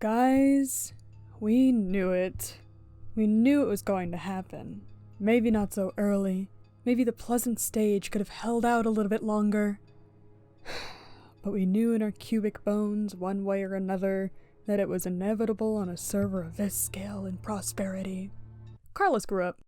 Guys, we knew it. We knew it was going to happen. Maybe not so early. Maybe the pleasant stage could have held out a little bit longer. But we knew in our cubic bones, one way or another, that it was inevitable on a server of this scale and prosperity. Carlos grew up.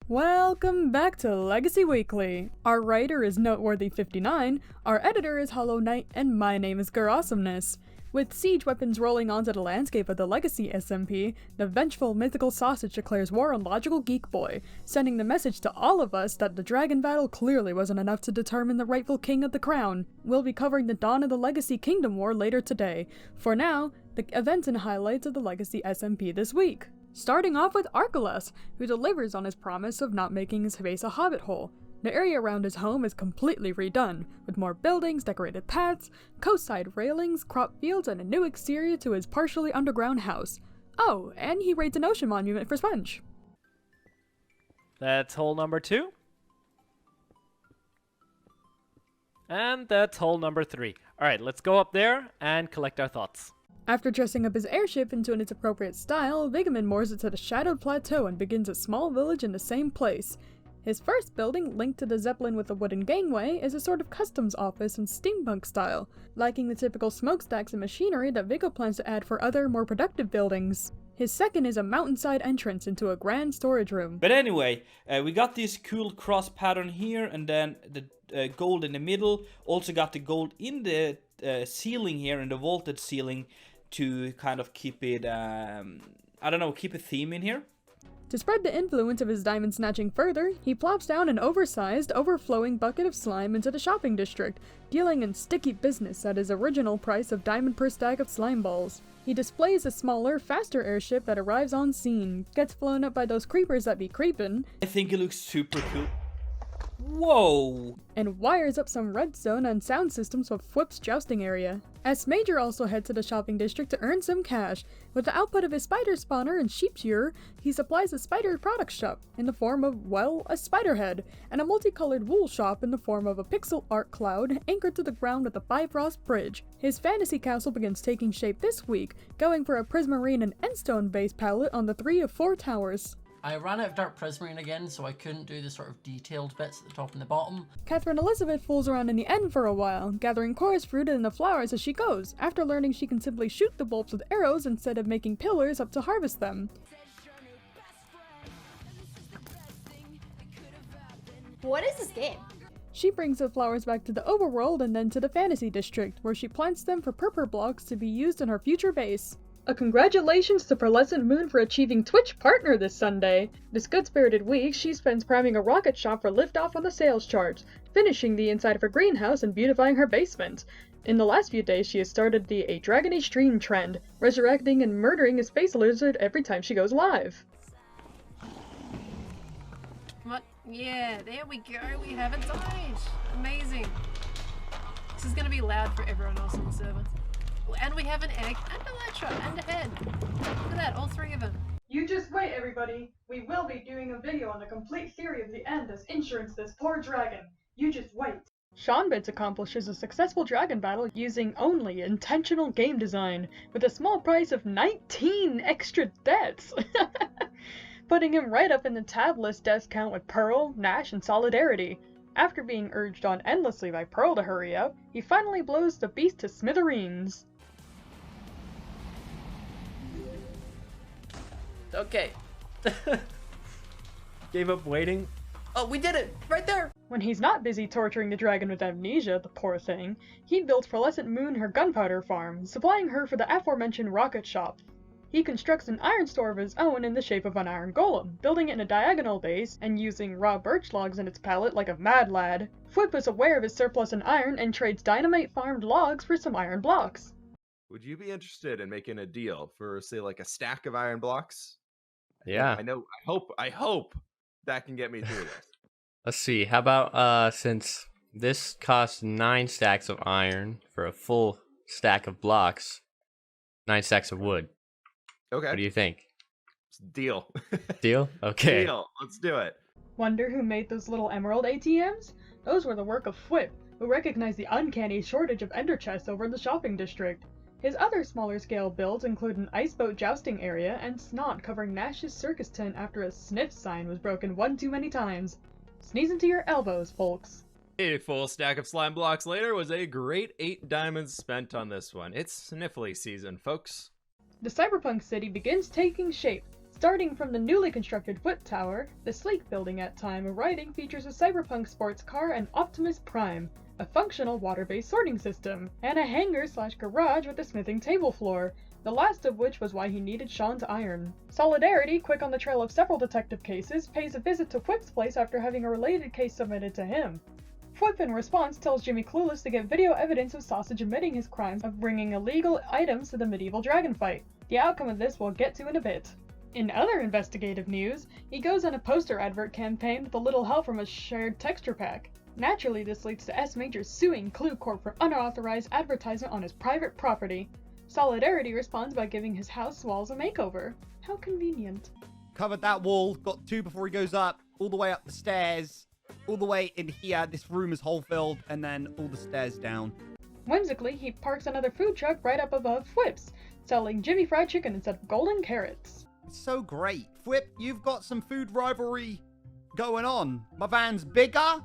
Welcome back to Legacy Weekly. Our writer is Noteworthy59, our editor is Hollow Knight, and my name is Garawesomeness. With siege weapons rolling onto the landscape of the Legacy SMP, the vengeful mythical sausage declares war on Logical Geek Boy, sending the message to all of us that the dragon battle clearly wasn't enough to determine the rightful king of the crown. We'll be covering the dawn of the Legacy Kingdom War later today. For now, the events and highlights of the Legacy SMP this week. Starting off with Archelaus, who delivers on his promise of not making his face a hobbit hole. The area around his home is completely redone, with more buildings, decorated paths, coastside railings, crop fields, and a new exterior to his partially underground house. Oh, and he raids an ocean monument for Sponge. That's hole number 2. And that's hole number 3. Alright, let's go up there and collect our thoughts. After dressing up his airship into its appropriate style, Vigaman moors it to the Shadowed Plateau and begins a small village in the same place. His first building, linked to the Zeppelin with a wooden gangway, is a sort of customs office in steampunk style, lacking the typical smokestacks and machinery that Vigo plans to add for other, more productive buildings. His second is a mountainside entrance into a grand storage room. But anyway, we got this cool cross pattern here, and then the gold in the middle. Also got the gold in the ceiling here, in the vaulted ceiling, to kind of keep it, keep a theme in here. To spread the influence of his diamond snatching further, he plops down an oversized, overflowing bucket of slime into the shopping district, dealing in sticky business at his original price of diamond per stack of slime balls. He displays a smaller, faster airship that arrives on scene, gets flown up by those creepers that be creepin'. I think it looks super cool. Whoa! And wires up some redstone and sound systems for Fwip's jousting area. S Major also heads to the shopping district to earn some cash. With the output of his spider spawner and sheep shearer, he supplies a spider product shop in the form of, well, a spider head, and a multicolored wool shop in the form of a pixel art cloud anchored to the ground with a Bifrost bridge. His fantasy castle begins taking shape this week, going for a prismarine and endstone based palette on the 3 of 4 towers. I ran out of dark prismarine again, so I couldn't do the sort of detailed bits at the top and the bottom. Catherine Elizabeth fools around in the end for a while, gathering chorus fruit and the flowers as she goes, after learning she can simply shoot the bulbs with arrows instead of making pillars up to harvest them. What is this game? She brings the flowers back to the overworld and then to the fantasy district, where she plants them for purple blocks to be used in her future base. A congratulations to Pearlescent Moon for achieving Twitch Partner this Sunday! This good-spirited week, she spends priming a rocket shop for liftoff on the sales charts, finishing the inside of her greenhouse and beautifying her basement. In the last few days, she has started the A Dragony Stream trend, resurrecting and murdering a space lizard every time she goes live. What? Yeah, there we go, we haven't died! Amazing! This is gonna be loud for everyone else on the server. And we have an egg, and Elytra, and a head. Look at that, all 3 of them. You just wait, everybody. We will be doing a video on the complete theory of the end as insurance this poor dragon. You just wait. Seanbits accomplishes a successful dragon battle using only intentional game design, with a small price of 19 extra deaths. Putting him right up in the tab list death count with Pearl, Nash, and Solidarity. After being urged on endlessly by Pearl to hurry up, he finally blows the beast to smithereens. Okay. Gave up waiting. Oh, we did it! Right there! When he's not busy torturing the dragon with amnesia, the poor thing, he builds Pearlescent Moon her gunpowder farm, supplying her for the aforementioned rocket shop. He constructs an iron store of his own in the shape of an iron golem, building it in a diagonal base and using raw birch logs in its pallet like a mad lad. Fwip is aware of his surplus in iron and trades dynamite farmed logs for some iron blocks. Would you be interested in making a deal for, say, like a stack of iron blocks? Yeah. I hope that can get me through this. Let's see. How about since this costs 9 stacks of iron for a full stack of blocks, 9 stacks of wood. Okay. What do you think? Deal. Deal? Okay. Deal. Let's do it. Wonder who made those little emerald ATMs? Those were the work of Fwip, who recognized the uncanny shortage of ender chests over in the shopping district. His other smaller-scale builds include an ice boat jousting area and snot covering Nash's circus tent after a sniff sign was broken one too many times. Sneeze into your elbows, folks. A full stack of slime blocks later was a great 8 diamonds spent on this one. It's sniffly season, folks. The cyberpunk city begins taking shape. Starting from the newly constructed Foot Tower, the sleek building at time of writing features a cyberpunk sports car and Optimus Prime, a functional water-based sorting system, and a hangar/garage with a smithing table floor, the last of which was why he needed Sean's iron. Solidarity, quick on the trail of several detective cases, pays a visit to Whip's place after having a related case submitted to him. Whip in response tells Jimmy Clueless to get video evidence of Sausage admitting his crimes of bringing illegal items to the medieval dragon fight. The outcome of this we'll get to in a bit. In other investigative news, he goes on a poster advert campaign with a little help from a shared texture pack. Naturally, this leads to S. Major suing Clue Corp for unauthorized advertisement on his private property. Solidarity responds by giving his house walls a makeover. How convenient. Covered that wall, got 2 before he goes up, all the way up the stairs, all the way in here. This room is hole filled, and then all the stairs down. Whimsically, he parks another food truck right up above Whip's, selling Jimmy fried chicken instead of golden carrots. It's so great. Whip, you've got some food rivalry going on. My van's bigger,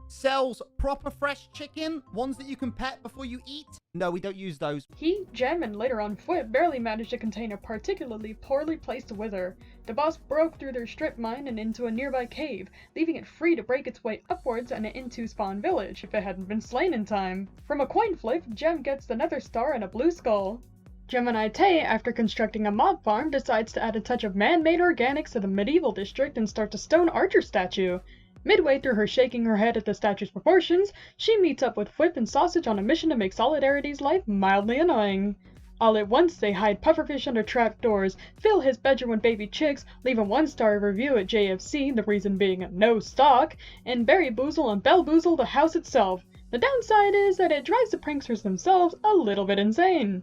sells proper fresh chicken, ones that you can pet before you eat. No, we don't use those. He, Jem, and later on Whip barely managed to contain a particularly poorly placed wither. The boss broke through their strip mine and into a nearby cave, leaving it free to break its way upwards and into Spawn Village if it hadn't been slain in time. From a coin flip, Jem gets the Nether Star and a blue skull. Gemini Tay, after constructing a mob farm, decides to add a touch of man-made organics to the medieval district and starts a stone archer statue. Midway through her shaking her head at the statue's proportions, she meets up with Whip and Sausage on a mission to make Solidarity's life mildly annoying. All at once, they hide pufferfish under trapdoors, fill his bedroom with baby chicks, leave a 1-star review at JFC, the reason being a no stock, and Berry Boozle and Bell Boozle the house itself. The downside is that it drives the pranksters themselves a little bit insane.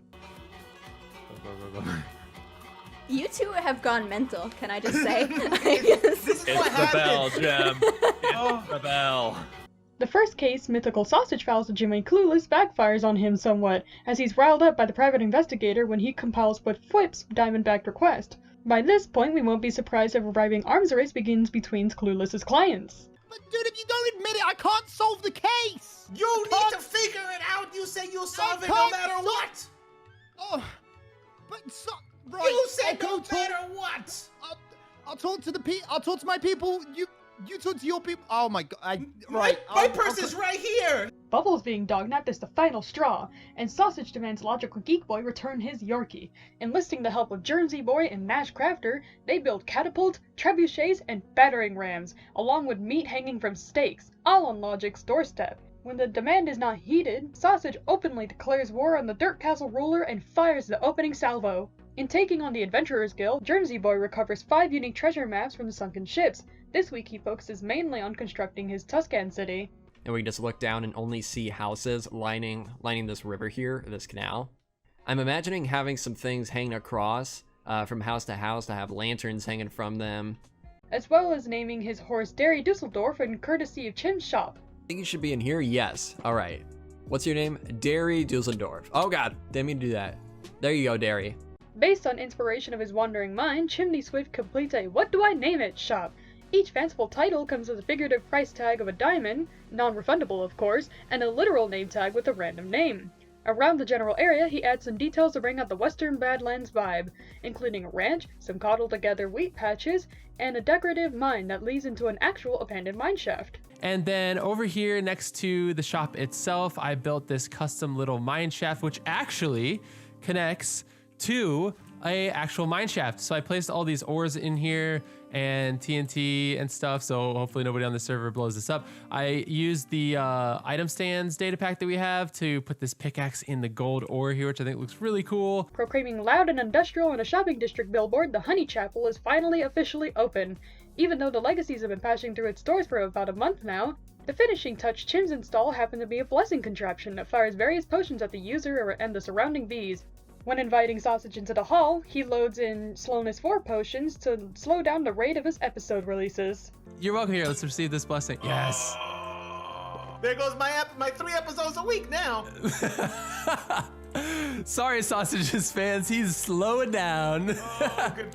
You two have gone mental, can I just say? It's the bell, Jem. It's the bell. The first case Mythical Sausage files to Jimmy Clueless backfires on him somewhat, as he's riled up by the private investigator when he compiles with Whip's diamond-backed request. By this point, we won't be surprised if a riving arms race begins between Clueless's clients. But dude, if you don't admit it, I can't solve the case! You need to figure it out! You say you'll solve it no matter what! Oh, but so... Right, You said I'll no go matter what! I'll talk to I'll talk to my people. You talk to your people. Oh my god! My purse is right here. Bubbles being dognapped is the final straw, and Sausage demands Logical Geek Boy return his Yorkie. Enlisting the help of Jersey Boy and Nash Crafter, they build catapults, trebuchets, and battering rams, along with meat hanging from stakes, all on Logic's doorstep. When the demand is not heeded, Sausage openly declares war on the Dirt Castle ruler and fires the opening salvo. In taking on the Adventurers Guild, Jersey Boy recovers 5 unique treasure maps from the sunken ships. This week he focuses mainly on constructing his Tuscan city. And we can just look down and only see houses lining this river here, this canal. I'm imagining having some things hanging across from house to house to have lanterns hanging from them. As well as naming his horse Derry Dusseldorf in courtesy of Chim's shop. I think you should be in here? Yes. Alright. What's your name? Derry Dusseldorf. Oh god, didn't mean to do that. There you go, Derry. Based on inspiration of his wandering mind, Chimney Swift completes a What Do I Name It shop. Each fanciful title comes with a figurative price tag of a diamond, non-refundable of course, and a literal name tag with a random name. Around the general area, he adds some details to bring out the Western Badlands vibe, including a ranch, some cobbled together wheat patches, and a decorative mine that leads into an actual abandoned mine shaft. And then over here next to the shop itself, I built this custom little mine shaft, which actually connects to a actual mine shaft. So I placed all these ores in here and TNT and stuff, so hopefully nobody on the server blows this up. I used the item stands data pack that we have to put this pickaxe in the gold ore here, which I think looks really cool. Proclaiming loud and industrial in a shopping district billboard, the Honey Chapel is finally officially open. Even though the Legacies have been passing through its doors for about a month now, the finishing touch Chim's install happened to be a blessing contraption that fires various potions at the user and the surrounding bees. When inviting Sausage into the hall, he loads in Slowness 4 potions to slow down the rate of his episode releases. You're welcome here. Let's receive this blessing. Yes. There goes my 3 episodes a week now. Sorry, Sausages fans, he's slowing down. Oh, good.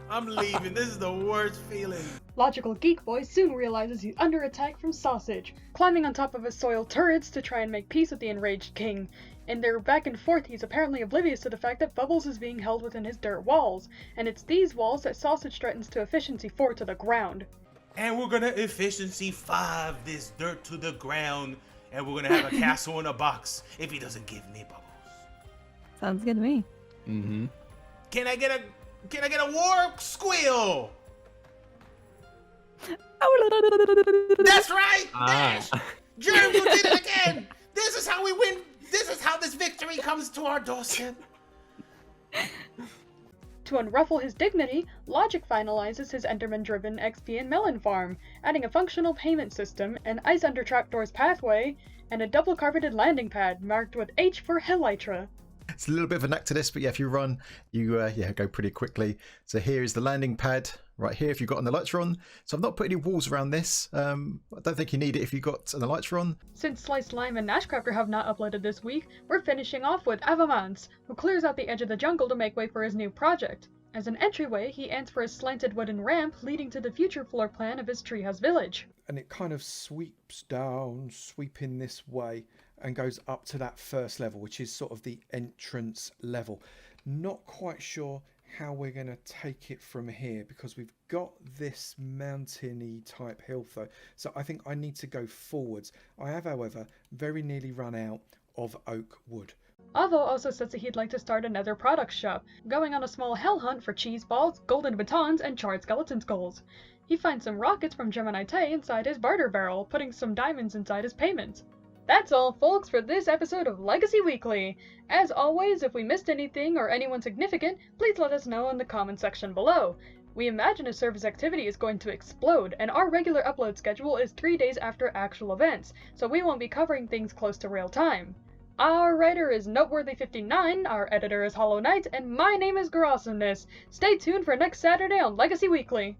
I'm leaving. This is the worst feeling. Logical Geek Boy soon realizes he's under attack from Sausage, climbing on top of his soil turrets to try and make peace with the enraged king. In their back and forth, he's apparently oblivious to the fact that Bubbles is being held within his dirt walls, and it's these walls that Sausage threatens to efficiency 4 to the ground. And we're gonna efficiency 5 this dirt to the ground, and we're gonna have a castle in a box if he doesn't give me Bubbles. Sounds good to me. Mm-hmm. Can I get a war squeal? That's right, Dash. Germs did it again. This is how we win. This is how this victory comes to our doorstep. To unruffle his dignity, Logic finalizes his Enderman-driven XP and melon farm, adding a functional payment system, an ice under trapdoors pathway, and a double-carpeted landing pad marked with H for Helytra. It's a little bit of a knack to this, but yeah, if you run, you go pretty quickly. So here is the landing pad right here if you've got an Elytron. So I've not put any walls around this. I don't think you need it if you've got an Elytron. Since Sliced Lime and Nashcrafter have not uploaded this week, we're finishing off with Avamance, who clears out the edge of the jungle to make way for his new project. As an entryway, he aims for a slanted wooden ramp leading to the future floor plan of his treehouse village. And it kind of sweeps down, sweeping this way, and goes up to that first level, which is sort of the entrance level. Not quite sure how we're going to take it from here, because we've got this mountainy type hill though. So I think I need to go forwards. I have, however, very nearly run out of oak wood. Avo also says that he'd like to start another product shop, going on a small hell hunt for cheese balls, golden batons, and charred skeleton skulls. He finds some rockets from Gemini Tay inside his barter barrel, putting some diamonds inside his payment. That's all, folks, for this episode of Legacy Weekly. As always, if we missed anything or anyone significant, please let us know in the comment section below. We imagine a service activity is going to explode, and our regular upload schedule is 3 days after actual events, so we won't be covering things close to real time. Our writer is Noteworthy59, our editor is Hollow Knight, and my name is Garawesomeness. Stay tuned for next Saturday on Legacy Weekly.